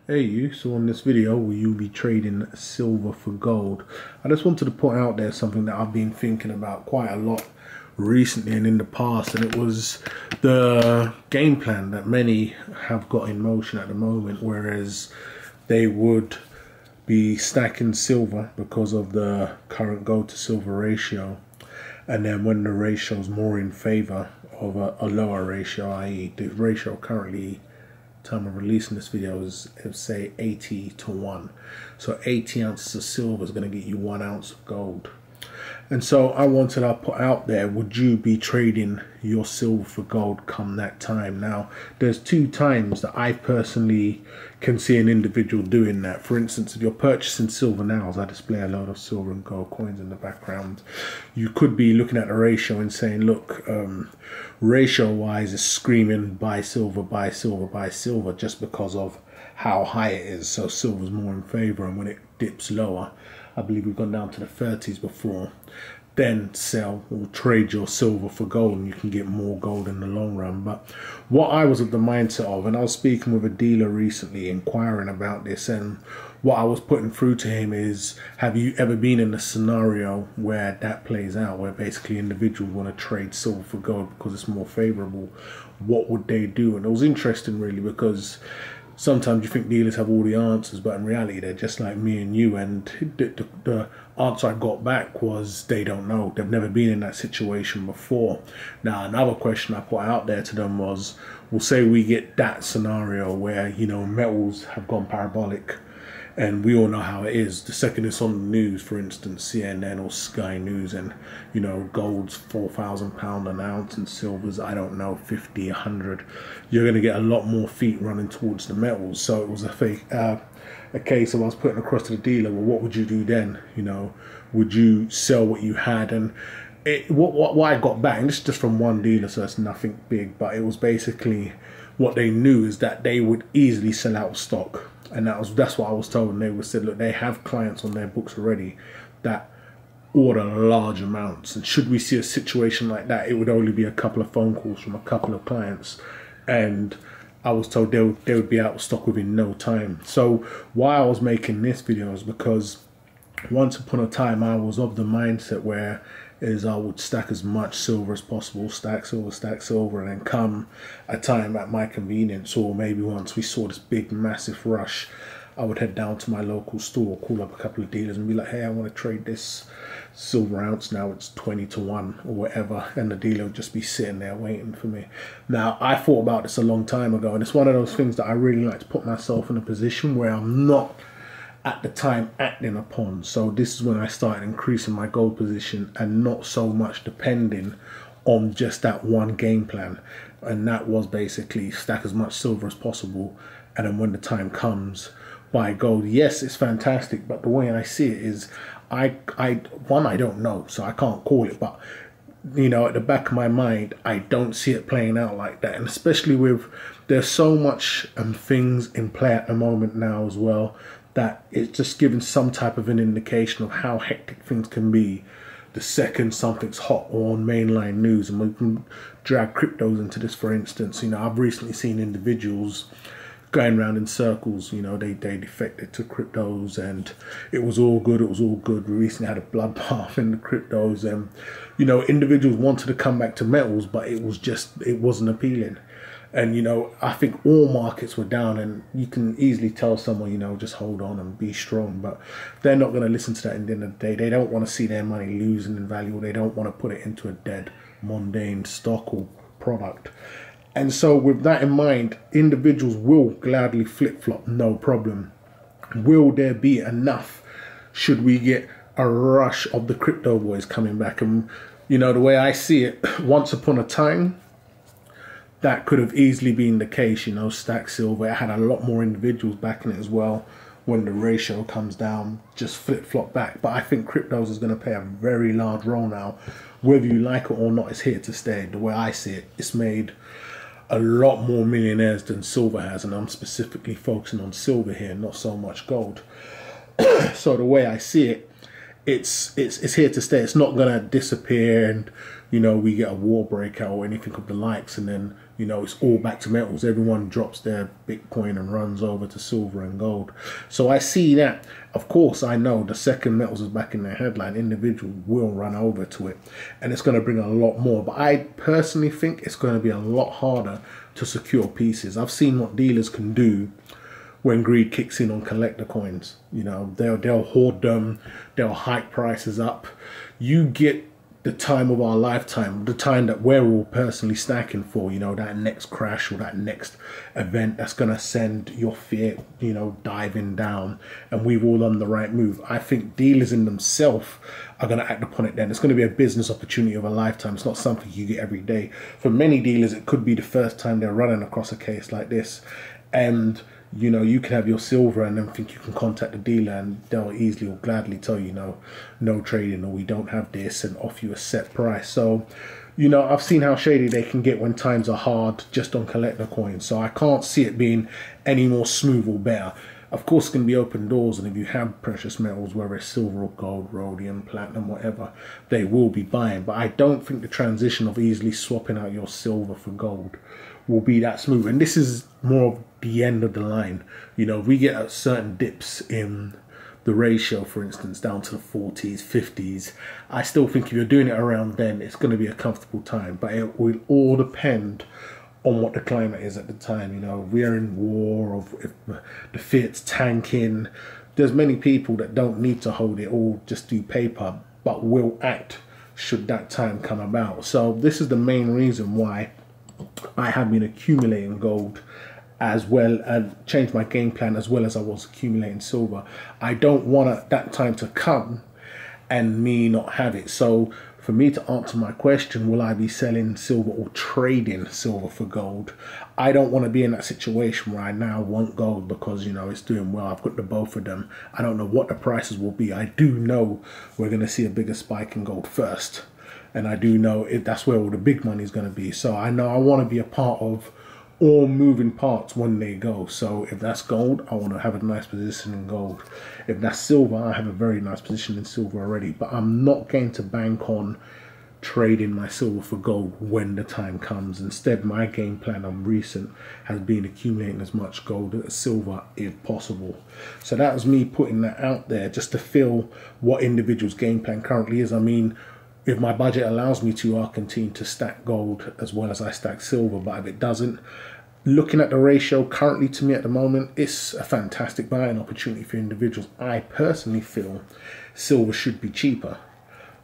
Hey you, so on this video will you be trading silver for gold? I just wanted to put out there something that I've been thinking about quite a lot recently and in the past, and it was the game plan that many have got in motion at the moment, whereas they would be stacking silver because of the current gold to silver ratio, and then when the ratio is more in favor of a lower ratio, i.e. the ratio currently time of releasing this video is say 80 to 1, so 80 ounces of silver is going to get you 1 ounce of gold. And so I wanted to put out there, would you be trading your silver for gold come that time? Now, there's two times that I personally can see an individual doing that. For instance, if you're purchasing silver now, as I display a lot of silver and gold coins in the background, you could be looking at the ratio and saying, look, ratio wise is screaming buy silver, buy silver, buy silver, just because of how high it is. So silver's more in favor, and when it dips lower, I believe we've gone down to the 30s before, then sell or trade your silver for gold, and you can get more gold in the long run. But what I was of the mindset of, and I was speaking with a dealer recently inquiring about this, and what I was putting through to him is, have you ever been in a scenario where that plays out, where basically individuals want to trade silver for gold because it's more favorable? What would they do? And it was interesting really, because sometimes you think dealers have all the answers, but in reality they're just like me and you, and the answer I got back was they don't know. They've never been in that situation before. Now, another question I put out there to them was, we'll say we get that scenario where, you know, metals have gone parabolic, and we all know how it is. The second it's on the news, for instance, CNN or Sky News, and, you know, gold's £4,000 an ounce and silver's, I don't know, 50, 100, you're going to get a lot more feet running towards the metals. So it was a case of I was putting across to the dealer, well, what would you do then? You know, would you sell what you had? And what I got back, and this is just from one dealer, so it's nothing big, but it was basically what they knew is that they would easily sell out of stock. And that's what I was told. And they said, look, they have clients on their books already that order large amounts, and should we see a situation like that, it would only be a couple of phone calls from a couple of clients, and I was told they would be out of stock within no time. So why I was making this video is because once upon a time I was of the mindset where I would stack as much silver as possible, stack silver, and then come a time at my convenience, or maybe once we saw this big massive rush, I would head down to my local store, call up a couple of dealers and be like, hey, I want to trade this silver ounce, now it's 20 to 1 or whatever, and the dealer would just be sitting there waiting for me. Now, I thought about this a long time ago, and it's one of those things that I really like to put myself in a position where I'm not at the time acting upon. So this is when I started increasing my gold position and not so much depending on just that one game plan, and that was basically stack as much silver as possible, and then when the time comes, buy gold. Yes, it's fantastic, but the way I see it is, I don't know, so I can't call it, but you know, at the back of my mind, I don't see it playing out like that. And especially with, there's so much things in play at the moment now as well, that it's just giving some type of an indication of how hectic things can be the second something's hot on mainline news. And we can drag cryptos into this, for instance. You know, I've recently seen individuals going around in circles. You know, they defected to cryptos and it was all good, We recently had a bloodbath in the cryptos, and, you know, individuals wanted to come back to metals, but it wasn't appealing. And, you know, I think all markets were down, and you can easily tell someone, you know, just hold on and be strong, but they're not going to listen to that. At the end of the day, they don't want to see their money losing in value. They don't want to put it into a dead, mundane stock or product. And so with that in mind, individuals will gladly flip-flop, no problem. Will there be enough should we get a rush of the crypto boys coming back? And, you know, the way I see it, once upon a time, that could have easily been the case. You know, stack silver, it had a lot more individuals backing it as well. When the ratio comes down, just flip-flop back. But I think cryptos is going to play a very large role now. Whether you like it or not, it's here to stay. The way I see it, it's made a lot more millionaires than silver has, and I'm specifically focusing on silver here, not so much gold. So the way I see it, it's here to stay. It's not going to disappear, and, you know, we get a war breakout or anything of the likes, and then You know, it's all back to metals. Everyone drops their Bitcoin and runs over to silver and gold. So I see that. Of course, I know the second metals is back in their headline, individuals will run over to it, and it's going to bring a lot more. But I personally think it's going to be a lot harder to secure pieces. I've seen what dealers can do when greed kicks in on collector coins. You know, they'll hoard them, they'll hike prices up. You get the time of our lifetime, the time that we're all personally stacking for, you know, that next crash or that next event that's going to send your fiat, you know, diving down, and we've all done the right move. I think dealers in themselves are going to act upon it then. It's going to be a business opportunity of a lifetime. It's not something you get every day. For many dealers, it could be the first time they're running across a case like this. And you know, you can have your silver and then think you can contact the dealer and they'll easily or gladly tell you, no trading, or we don't have this, and offer you a set price. So, you know, I've seen how shady they can get when times are hard just on collector coins. So I can't see it being any more smooth or better. Of course, it's going to be open doors, and if you have precious metals, whether it's silver or gold, rhodium, platinum, whatever, they will be buying. But I don't think the transition of easily swapping out your silver for gold will be that smooth. And this is more of the end of the line. You know, if we get certain dips in the ratio, for instance, down to the 40s, 50s, I still think if you're doing it around then, it's going to be a comfortable time. But it will all depend on what the climate is at the time. You know, if we're in war, or if the fiat's tanking, there's many people that don't need to hold it or just do paper, but will act should that time come about. So this is the main reason why I have been accumulating gold as well, and changed my game plan as well as I was accumulating silver. I don't want that time to come and me not have it. So for me to answer my question, will I be selling silver or trading silver for gold? I don't want to be in that situation where I now want gold because, you know, it's doing well. I've got the both of them. I don't know what the prices will be. I do know we're going to see a bigger spike in gold first. And I do know that's where all the big money is going to be. So I know I want to be a part of all moving parts when they go. So if that's gold, I want to have a nice position in gold. If that's silver, I have a very nice position in silver already. But I'm not going to bank on trading my silver for gold when the time comes. Instead, my game plan on recent has been accumulating as much gold as silver if possible. So that was me putting that out there just to feel what individuals' game plan currently is. I mean, if my budget allows me to, I'll continue to stack gold as well as I stack silver. But if it doesn't, looking at the ratio currently to me at the moment, it's a fantastic buying opportunity for individuals. I personally feel silver should be cheaper.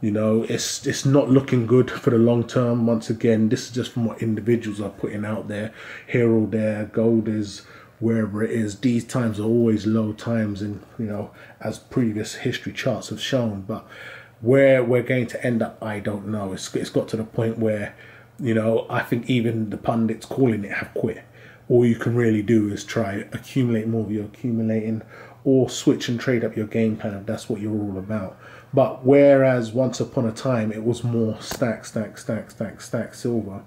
You know, it's not looking good for the long term. Once again, this is just from what individuals are putting out there, here or there. Gold is wherever it is. These times are always low times, and you know, as previous history charts have shown. But where we're going to end up, I don't know. It's got to the point where, you know, I think even the pundits calling it have quit. All you can really do is try accumulate more of your accumulating, or switch and trade up your game plan if that's what you're all about. But whereas once upon a time it was more stack silver,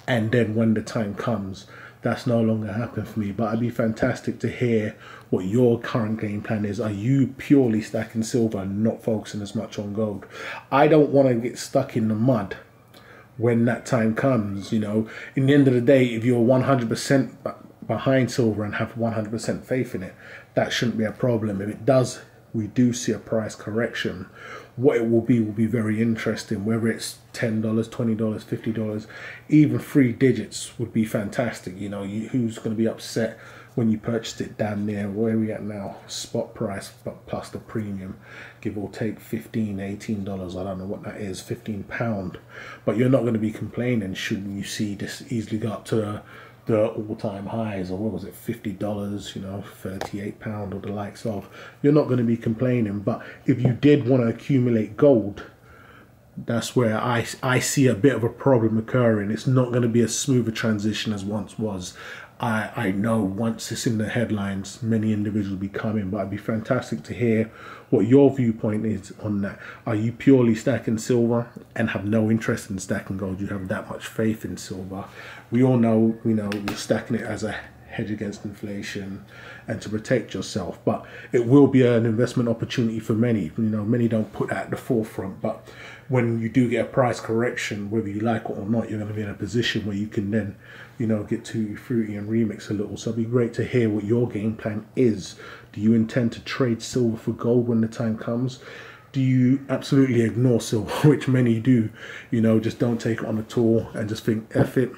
and then when the time comes, that's no longer happening for me. But it'd be fantastic to hear what your current game plan is. Are you purely stacking silver and not focusing as much on gold? I don't want to get stuck in the mud when that time comes. You know, in the end of the day, if you're 100% behind silver and have 100% faith in it, that shouldn't be a problem. If it does, we do see a price correction. What it will be very interesting. Whether it's $10, $20, $50, even 3 digits would be fantastic. You know, who's going to be upset when you purchased it damn near where are we at now, spot price, but plus the premium, give or take $15, $18, I don't know what that is, £15. But you're not going to be complaining should you see this easily go up to the all-time highs, or what was it, $50, you know, £38 or the likes of. You're not going to be complaining. But if you did want to accumulate gold, that's where I see a bit of a problem occurring. It's not going to be a smoother transition as once was. I know once it's in the headlines, many individuals will be coming, but it'd be fantastic to hear what your viewpoint is on that. Are you purely stacking silver and have no interest in stacking gold? You have that much faith in silver. We all know, you know, you're stacking it as a hedge against inflation and to protect yourself. But it will be an investment opportunity for many. You know, many don't put that at the forefront, but when you do get a price correction, whether you like it or not, you're going to be in a position where you can then, you know, get to fruity and remix a little. So it'd be great to hear what your game plan is. Do you intend to trade silver for gold when the time comes? Do you absolutely ignore silver, which many do, you know, just don't take it on at all and just think, F it,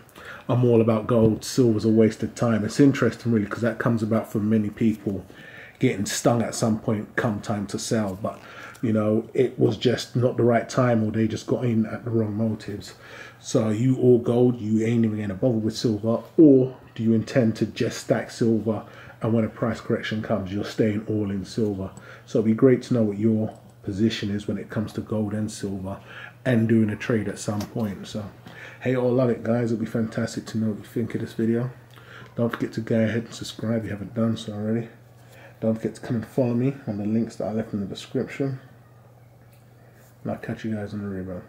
I'm all about gold, silver's a waste of time. It's interesting really, because that comes about for many people getting stung at some point come time to sell, but you know, it was just not the right time, or they just got in at the wrong motives. So are you all gold, you ain't even gonna bother with silver, or do you intend to just stack silver and when a price correction comes, you're staying all in silver? So it'd be great to know what your position is when it comes to gold and silver and doing a trade at some point. So hey, all love it guys, it'll be fantastic to know what you think of this video. Don't forget to go ahead and subscribe if you haven't done so already. Don't forget to come and follow me on the links that I left in the description, and I'll catch you guys on the rebound.